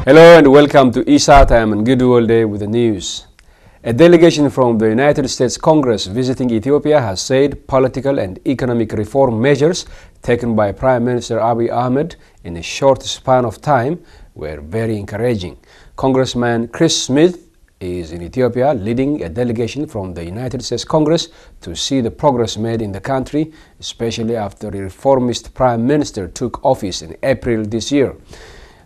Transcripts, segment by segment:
Hello and welcome to ESAT. I am Ngudu all day with the news. A delegation from the United States Congress visiting Ethiopia has said political and economic reform measures taken by Prime Minister Abiy Ahmed in a short span of time were very encouraging. Congressman Chris Smith is in Ethiopia leading a delegation from the United States Congress to see the progress made in the country, especially after a reformist Prime Minister took office in April this year.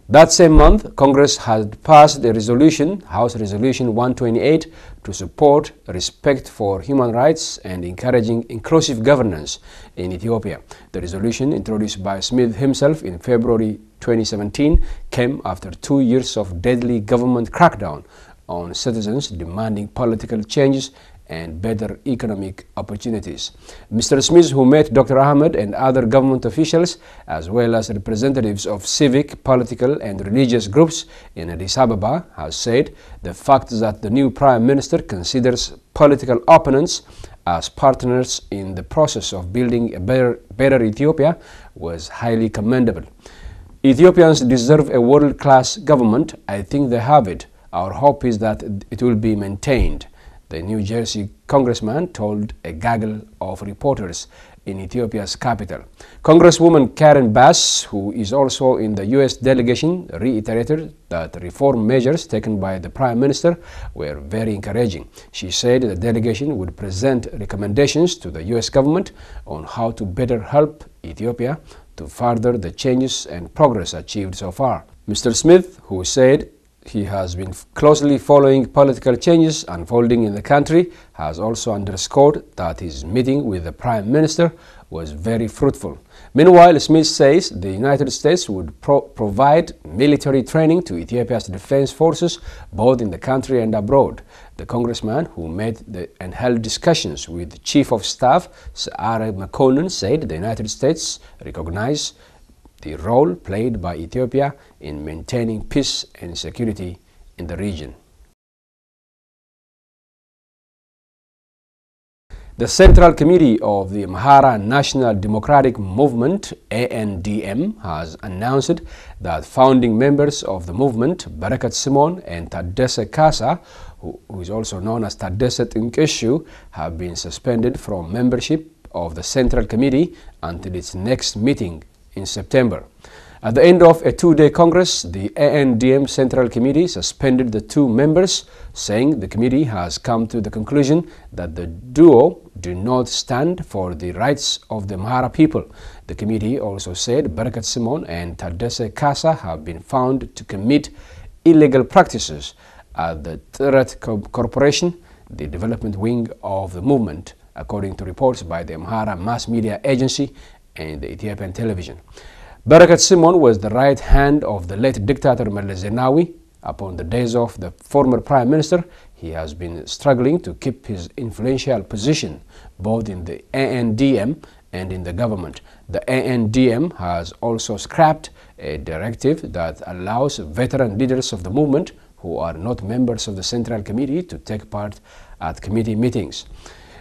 That same month, Congress had passed a resolution, House Resolution 128, to support respect for human rights and encouraging inclusive governance in Ethiopia. The resolution, introduced by Smith himself in February 2017, came after 2 years of deadly government crackdown on citizens demanding political changes and better economic opportunities. Mr. Smith, who met Dr. Ahmed and other government officials, as well as representatives of civic, political, and religious groups in Addis Ababa, has said the fact that the new Prime Minister considers political opponents as partners in the process of building a better Ethiopia was highly commendable. Ethiopians deserve a world-class government. I think they have it. Our hope is that it will be maintained, the New Jersey congressman told a gaggle of reporters in Ethiopia's capital. Congresswoman Karen Bass, who is also in the U.S. delegation, reiterated that reform measures taken by the Prime Minister were very encouraging. She said the delegation would present recommendations to the U.S. government on how to better help Ethiopia to further the changes and progress achieved so far. Mr. Smith, who said he has been closely following political changes unfolding in the country, has also underscored that his meeting with the Prime Minister was very fruitful. Meanwhile, Smith says the United States would provide military training to Ethiopia's defense forces both in the country and abroad. The congressman, who met and held discussions with Chief of Staff Sa'are Makonnen, said the United States recognizes the role played by Ethiopia in maintaining peace and security in the region. The Central Committee of the Amhara National Democratic Movement, ANDM, has announced that founding members of the movement, Barakat Simon and Taddese Kasa, who is also known as Taddese Tinkeshu, have been suspended from membership of the Central Committee until its next meeting in September. At the end of a two-day Congress, the ANDM Central Committee suspended the two members, saying the committee has come to the conclusion that the duo do not stand for the rights of the Amhara people. The committee also said Barakat Simon and Taddese Kasa have been found to commit illegal practices at the Threat Corporation, the development wing of the movement, according to reports by the Amhara mass media agency and the Ethiopian television. Barakat Simon was the right hand of the late dictator Meles Zenawi. Upon the days of the former Prime Minister, he has been struggling to keep his influential position both in the ANDM and in the government. The ANDM has also scrapped a directive that allows veteran leaders of the movement who are not members of the Central Committee to take part at committee meetings.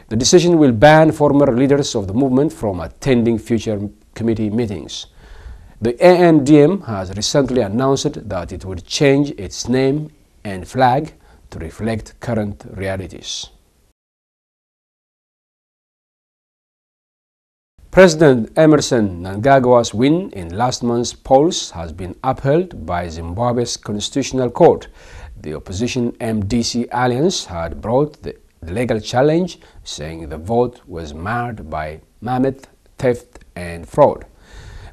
The decision will ban former leaders of the movement from attending future committee meetings. The ANDM has recently announced that it would change its name and flag to reflect current realities. President Emerson Mnangagwa's win in last month's polls has been upheld by Zimbabwe's Constitutional Court. The opposition MDC alliance had brought the legal challenge, saying the vote was marred by mammoth theft and fraud.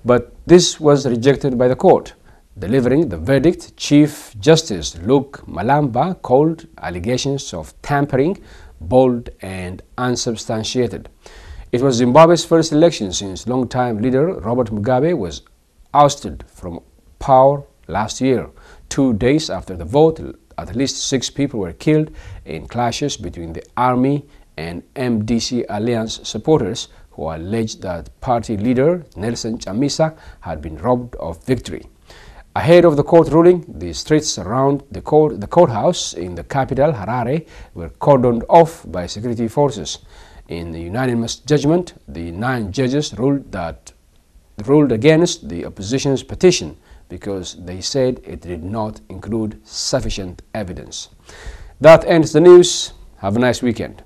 But this was rejected by the court. Delivering the verdict, Chief Justice Luke Malamba called allegations of tampering bold and unsubstantiated. It was Zimbabwe's first election since longtime leader Robert Mugabe was ousted from power last year. 2 days after the vote, at least 6 people were killed in clashes between the army and MDC alliance supporters who alleged that party leader Nelson Chamisa had been robbed of victory. Ahead of the court ruling, the streets around the courthouse in the capital, Harare, were cordoned off by security forces. In the unanimous judgment, the 9 judges ruled against the opposition's petition because they said it did not include sufficient evidence. That ends the news. Have a nice weekend.